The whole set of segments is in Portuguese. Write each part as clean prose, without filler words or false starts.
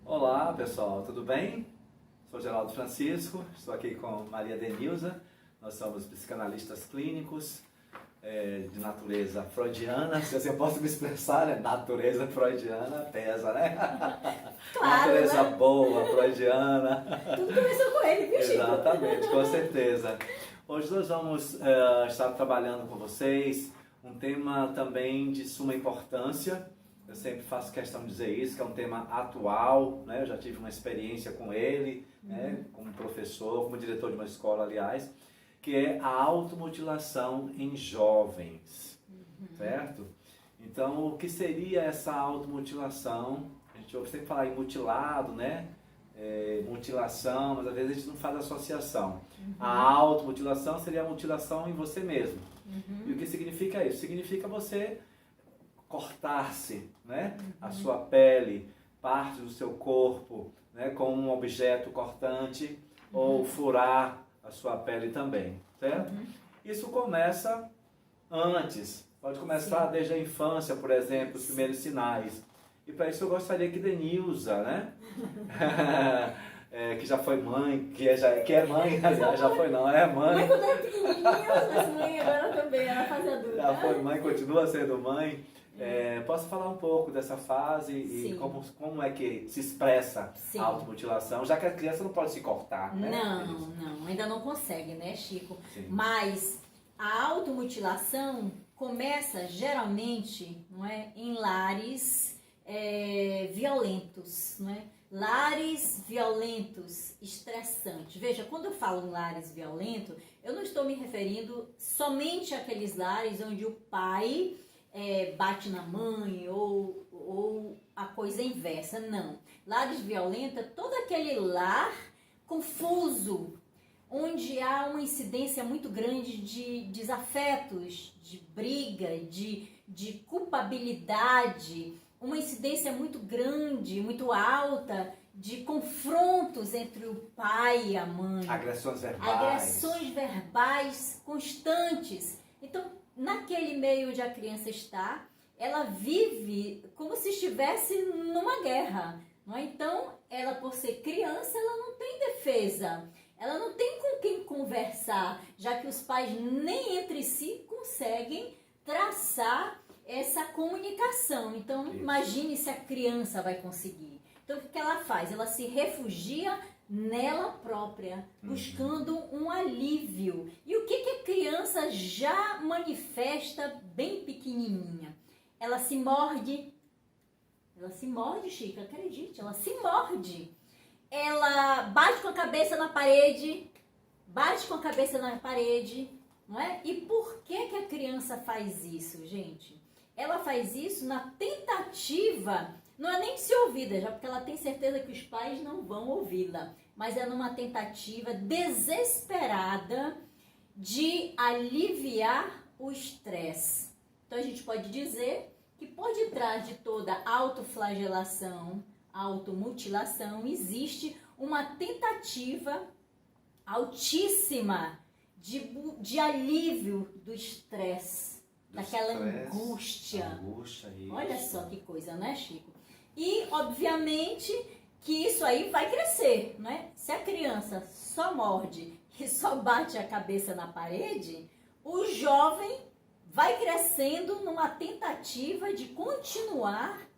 Olá pessoal, tudo bem? Sou Geraldo Francisco, estou aqui com Maria Denilza. Nós somos psicanalistas clínicos de natureza freudiana. Se assim eu posso me expressar, né? Natureza freudiana pesa, né? Claro, Natureza né? boa, freudiana. Tudo começou com ele, viu, Chico? Exatamente, com certeza. Hoje nós vamos estar trabalhando com vocês um tema também de suma importância. Eu sempre faço questão de dizer isso, que é um tema atual, né? Eu já tive uma experiência com ele, né? Como professor, como diretor de uma escola, aliás, que é a automutilação em jovens, certo? Então, o que seria essa automutilação? A gente ouve sempre falar em mutilado, né? Mutilação, mas às vezes a gente não faz associação. A automutilação seria a mutilação em você mesmo. E o que significa isso? Significa você cortar-se, né? A sua pele, parte do seu corpo, né? Com um objeto cortante, ou furar a sua pele também, certo? Isso começa antes, pode começar desde a infância, por exemplo, os primeiros sinais. E para isso eu gostaria que Denilza, né? Que já foi mãe, que é mãe, aliás, já foi não, é mãe. Mãe quando era pequenininha, mas mãe agora também, ela faz adulta. Já foi mãe, continua sendo mãe. Posso falar um pouco dessa fase e como é que se expressa a automutilação, já que a criança não pode se cortar, né? Não, ainda não consegue, né, Chico? Sim. Mas a automutilação começa geralmente, não é, em lares violentos, não é? Lares violentos, estressantes. Veja, quando eu falo em lares violentos, eu não estou me referindo somente àqueles lares onde o pai bate na mãe ou a coisa inversa, não. Lares violentos, todo aquele lar confuso, onde há uma incidência muito grande de desafetos, de briga, de culpabilidade, uma incidência muito grande, muito alta de confrontos entre o pai e a mãe. Agressões verbais. Agressões verbais constantes. Então, naquele meio onde a criança está, ela vive como se estivesse numa guerra. Não é? Então, ela por ser criança, ela não tem defesa. Ela não tem com quem conversar, já que os pais nem entre si conseguem traçar essa comunicação. Então, imagine se a criança vai conseguir. Então, o que ela faz? Ela se refugia nela própria, buscando um alívio. E o que a criança já manifesta bem pequenininha? Ela se morde. Ela se morde, Chica, acredite, ela se morde. Ela bate com a cabeça na parede, não é? E por que a criança faz isso, gente? Ela faz isso na tentativa, não é nem de ser ouvida, já porque ela tem certeza que os pais não vão ouvi-la, mas é numa tentativa desesperada de aliviar o estresse. Então a gente pode dizer que por detrás de toda autoflagelação, automutilação, existe uma tentativa altíssima de alívio do estresse. Daquela angústia. Olha só que coisa, né, Chico? E, obviamente, que isso aí vai crescer, né? Se a criança só morde e só bate a cabeça na parede, o jovem vai crescendo numa tentativa de continuar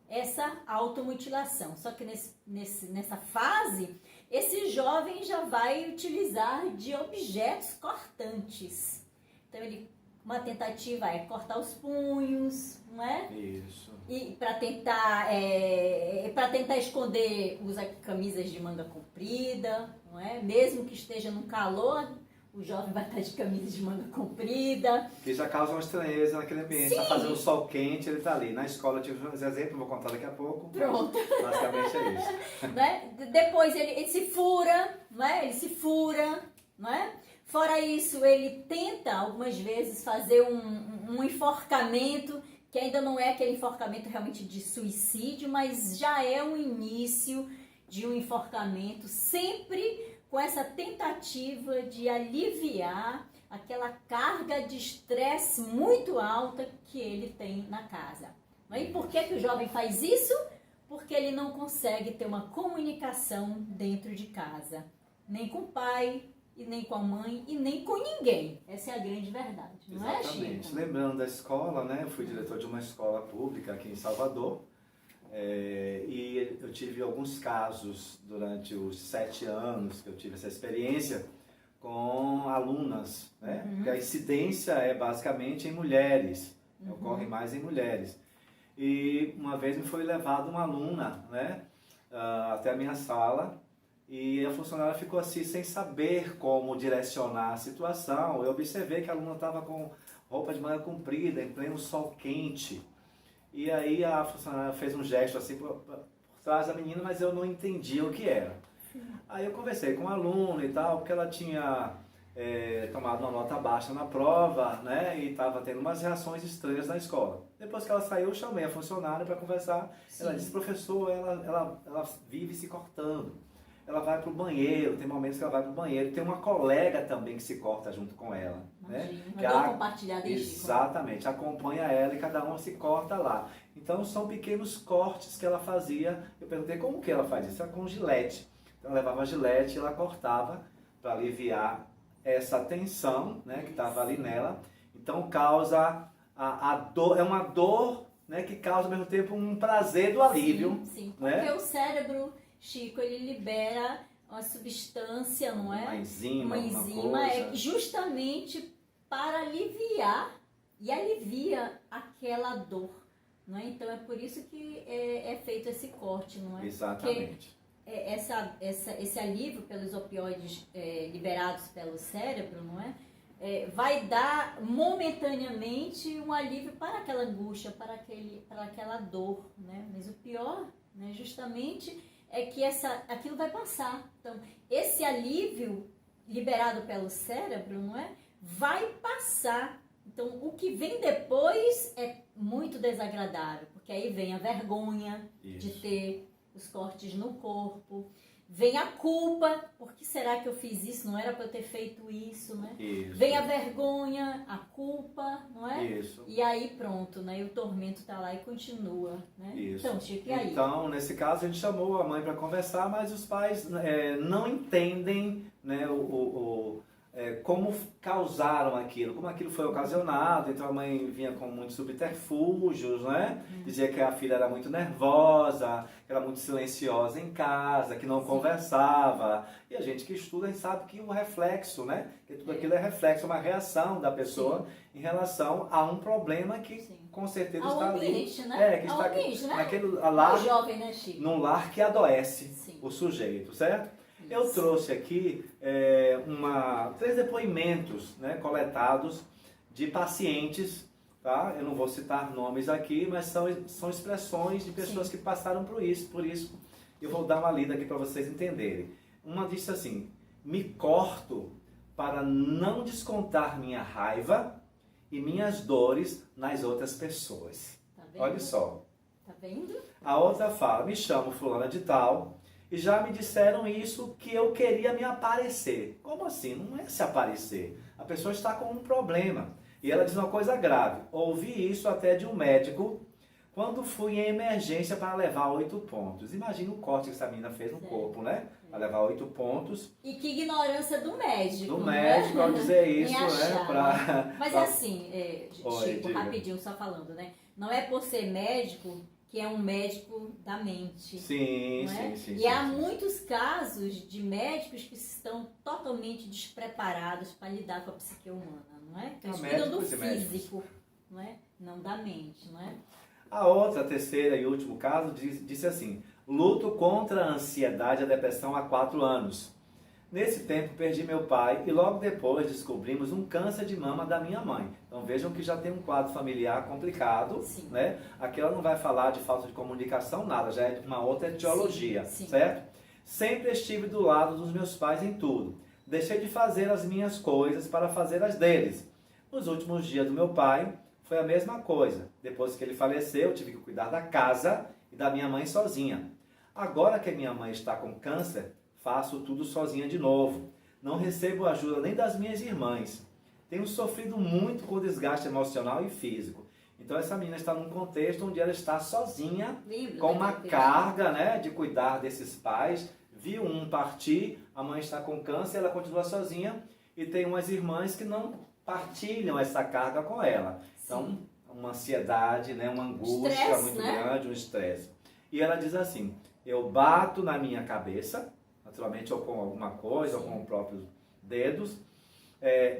essa automutilação. Só que nessa fase, esse jovem já vai utilizar de objetos cortantes. Então, uma tentativa é cortar os punhos, não é? Isso. E para tentar esconder, usa camisas de manga comprida, não é? Mesmo que esteja no calor, o jovem vai estar de camisa de manga comprida. Que já causa uma estranheza naquele ambiente. Está fazendo sol quente, ele está ali. Na escola eu tive uns exemplos, vou contar daqui a pouco. Pronto. Basicamente é isso. Né? Depois ele se fura, não é? Ele se fura, não é? Fora isso, ele tenta algumas vezes fazer um enforcamento, que ainda não é aquele enforcamento realmente de suicídio, mas já é um início de um enforcamento, sempre com essa tentativa de aliviar aquela carga de estresse muito alta que ele tem na casa. E por que o jovem faz isso? Porque ele não consegue ter uma comunicação dentro de casa, nem com o pai, e nem com a mãe, e nem com ninguém. Essa é a grande verdade, não é, Chico? Exatamente. Lembrando da escola, né? Eu fui diretor de uma escola pública aqui em Salvador. E eu tive alguns casos durante os 7 anos que eu tive essa experiência com alunas, né? Porque a incidência é basicamente em mulheres, ocorre mais em mulheres. E uma vez me foi levado uma aluna, né? Até a minha sala, e a funcionária ficou assim sem saber como direcionar a situação. Eu observei que a aluna estava com roupa de manga comprida, em pleno sol quente. E aí a funcionária fez um gesto assim por trás da menina, mas eu não entendia o que era. Aí eu conversei com a aluna e tal, porque ela tinha tomado uma nota baixa na prova, né? E estava tendo umas reações estranhas na escola. Depois que ela saiu, eu chamei a funcionária para conversar. Sim. Ela disse, professor, ela vive se cortando. Ela vai para o banheiro, tem momentos que ela vai para o banheiro. Tem uma colega também que se corta junto com ela. Né? Compartilhar exatamente, acompanha ela e cada um se corta lá. Então são pequenos cortes que ela fazia. Eu perguntei como que ela faz isso? Ela com gilete. Então ela levava a gilete e ela cortava para aliviar essa tensão, né, que estava ali nela. Então causa a dor, é uma dor, né, que causa ao mesmo tempo um prazer do alívio. Sim, né? Porque o cérebro, Chico, ele libera uma substância, não é? Uma enzima justamente para aliviar e alivia aquela dor, não é? Então é por isso que é feito esse corte, não é? Exatamente. Porque esse alívio pelos opioides liberados pelo cérebro, não é? Vai dar momentaneamente um alívio para aquela angústia, para aquela dor, né? Mas o pior, né, justamente é que aquilo vai passar. Então, esse alívio liberado pelo cérebro, não é? Vai passar. Então, o que vem depois é muito desagradável, porque aí vem a vergonha de ter os cortes no corpo, vem a culpa, por que será que eu fiz isso? Não era para eu ter feito isso, né? Vem a vergonha, a culpa, não é? E aí pronto, né? E o tormento tá lá e continua, né? Então, Chico, e aí? Então, nesse caso, a gente chamou a mãe para conversar, mas os pais não entendem, né, como causaram aquilo, como aquilo foi ocasionado. Então a mãe vinha com muitos subterfúgios, né? Dizia que a filha era muito nervosa, que era muito silenciosa em casa, que não conversava. E a gente que estuda, a gente sabe que o reflexo, né? Que tudo aquilo é reflexo, uma reação da pessoa em relação a um problema que com certeza está ambiente, ali. Né? Que está ambiente, né? naquele lar, jovem, né, Chico? num lar que adoece o sujeito, certo? Eu trouxe aqui 3 depoimentos, né, coletados de pacientes, tá? Eu não vou citar nomes aqui, mas são expressões de pessoas que passaram por isso eu vou dar uma lida aqui para vocês entenderem. Uma disse assim: me corto para não descontar minha raiva e minhas dores nas outras pessoas. Tá vendo? Olha só. Tá vendo? A outra fala: me chamo fulana de tal, e já me disseram isso, que eu queria me aparecer. Como assim? Não é se aparecer. A pessoa está com um problema. E ela diz uma coisa grave. Ouvi isso até de um médico quando fui em emergência para levar 8 pontos. Imagina o corte que essa menina fez no corpo, né? Para levar 8 pontos. E que ignorância do médico. Do médico, ao dizer isso, né? Mas assim, Chico, diga. rapidinho, só falando, né? Não é por ser médico que é um médico da mente. Sim. E há muitos casos de médicos que estão totalmente despreparados para lidar com a psique humana, não é? Então, eles cuidam do físico, não é? Não da mente, não é? A outra, terceira e último caso, disse assim: luto contra a ansiedade e a depressão há 4 anos. Nesse tempo perdi meu pai e logo depois descobrimos um câncer de mama da minha mãe. Então vejam que já tem um quadro familiar complicado, né? Aqui ela não vai falar de falta de comunicação, nada, já é uma outra etiologia, certo? Sempre estive do lado dos meus pais em tudo. Deixei de fazer as minhas coisas para fazer as deles. Nos últimos dias do meu pai foi a mesma coisa. Depois que ele faleceu, eu tive que cuidar da casa e da minha mãe sozinha. Agora que minha mãe está com câncer, faço tudo sozinha de novo. Não recebo ajuda nem das minhas irmãs. Tenho sofrido muito com desgaste emocional e físico. Então essa menina está num contexto onde ela está sozinha, Lembro, com né, uma que eu carga, né, de cuidar desses pais. Viu um partir, a mãe está com câncer, ela continua sozinha e tem umas irmãs que não partilham essa carga com ela. Então, uma ansiedade, né, uma angústia Estresse, muito né? grande, um estresse. E ela diz assim, eu bato na minha cabeça, naturalmente ou com alguma coisa, ou com os próprios dedos,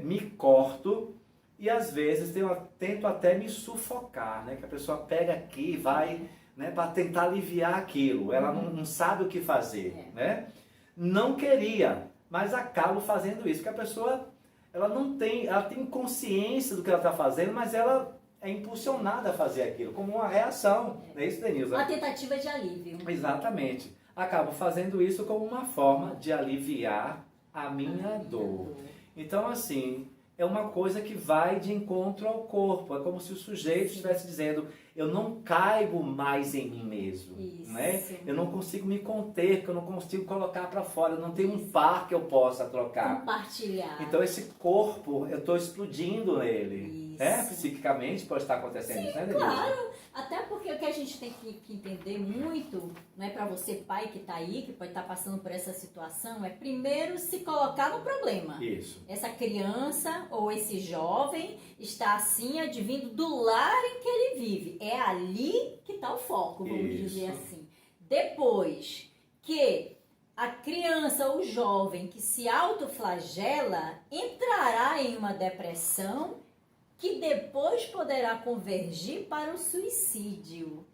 me corto e às vezes tento até me sufocar, né? Que a pessoa pega aqui e vai, né, para tentar aliviar aquilo. Ela não sabe o que fazer, né? Não queria, mas acabo fazendo isso, porque a pessoa ela tem consciência do que ela está fazendo, mas ela é impulsionada a fazer aquilo, como uma reação. Não é isso, Denilza? Uma tentativa de alívio. Exatamente. Acabo fazendo isso como uma forma de aliviar a minha dor. Então, assim, é uma coisa que vai de encontro ao corpo. É como se o sujeito estivesse dizendo, eu não caibo mais em mim mesmo. Isso. Né? Eu não consigo me conter, porque eu não consigo colocar para fora. Eu não tenho um par que eu possa trocar. Compartilhar. Então, esse corpo, eu estou explodindo nele. Isso. Né? Psiquicamente pode estar acontecendo isso, né, Denise? Claro. Até porque o que a gente tem que entender muito, não é para você pai que está aí, que pode estar passando por essa situação, é primeiro se colocar no problema. Isso. Essa criança ou esse jovem está assim advindo do lar em que ele vive. É ali que está o foco, vamos dizer assim. Depois que a criança ou jovem que se autoflagela entrará em uma depressão que depois poderá convergir para o suicídio.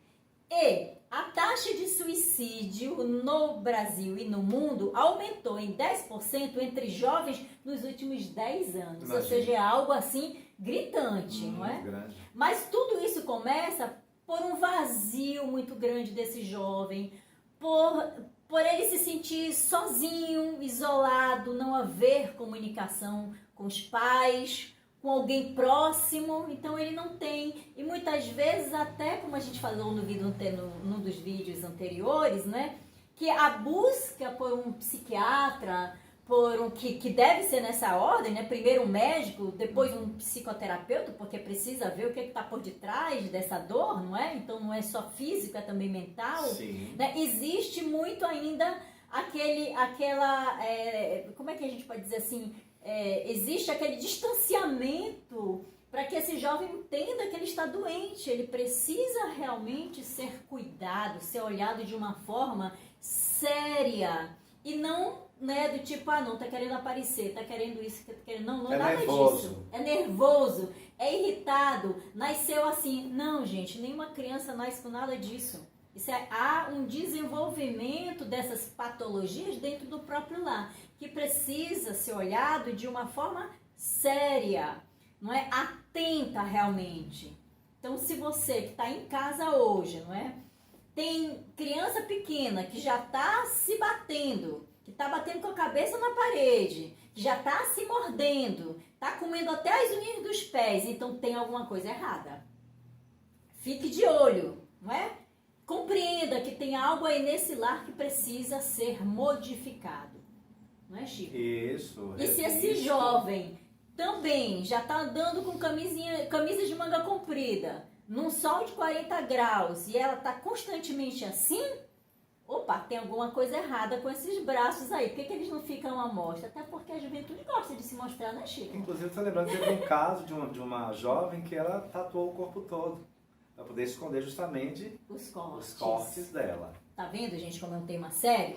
E a taxa de suicídio no Brasil e no mundo aumentou em 10% entre jovens nos últimos 10 anos. Imagina. Ou seja, é algo assim gritante, não é? Grande. Mas tudo isso começa por um vazio muito grande desse jovem, por ele se sentir sozinho, isolado, não haver comunicação com os pais, com alguém próximo, então ele não tem. E muitas vezes, até como a gente falou num dos vídeos anteriores, né, que a busca por um psiquiatra, que deve ser nessa ordem, né, primeiro um médico, depois um psicoterapeuta, porque precisa ver o que está por detrás dessa dor, não é? Então não é só físico, é também mental. Sim. Né? Existe muito ainda como é que a gente pode dizer assim, existe aquele distanciamento para que esse jovem entenda que ele está doente, ele precisa realmente ser cuidado, ser olhado de uma forma séria e não, né, do tipo, não, tá querendo aparecer, tá querendo isso, tá querendo... Não, É nada nervoso. disso. É nervoso, é irritado, nasceu assim. Não, gente, nenhuma criança nasce com nada disso. Há um desenvolvimento dessas patologias dentro do próprio lar, que precisa ser olhado de uma forma séria, não é? Atenta realmente. Então, se você que está em casa hoje, não é? Tem criança pequena que já está se batendo, que está batendo com a cabeça na parede, que já está se mordendo, está comendo até as unhas dos pés, então tem alguma coisa errada. Fique de olho, não é? Compreenda que tem algo aí nesse lar que precisa ser modificado. Não é, Chico? Isso. E se esse jovem também já está andando com camisa de manga comprida, num sol de 40 graus, e ela está constantemente assim, opa, tem alguma coisa errada com esses braços aí. Por que eles não ficam à mostra? Até porque a juventude gosta de se mostrar, né, Chico? Inclusive, estou lembrando que teve um caso de uma jovem que ela tatuou o corpo todo, para poder esconder justamente Os cortes dela. Tá vendo, gente, como é um tema sério?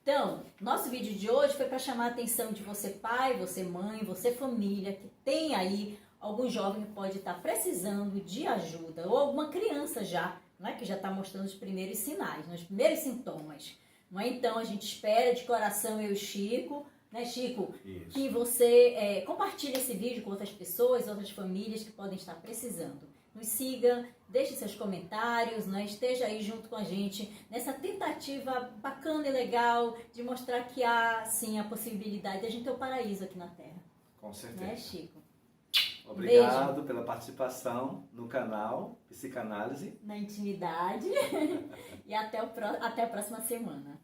Então, nosso vídeo de hoje foi para chamar a atenção de você pai, você mãe, você família, que tem aí algum jovem que pode estar precisando de ajuda, ou alguma criança já, não é, que já está mostrando os primeiros sinais, os primeiros sintomas. Não é? Então, a gente espera de coração, eu e o Chico, né, Chico, Isso. que você compartilhe esse vídeo com outras pessoas, outras famílias que podem estar precisando. Nos siga, deixe seus comentários, né? Esteja aí junto com a gente nessa tentativa bacana e legal de mostrar que há, sim, a possibilidade de a gente ter o paraíso aqui na Terra. Com certeza. Né, Chico? Obrigado Beijo. pela participação no canal Psicanálise. Na intimidade. E até a próxima semana.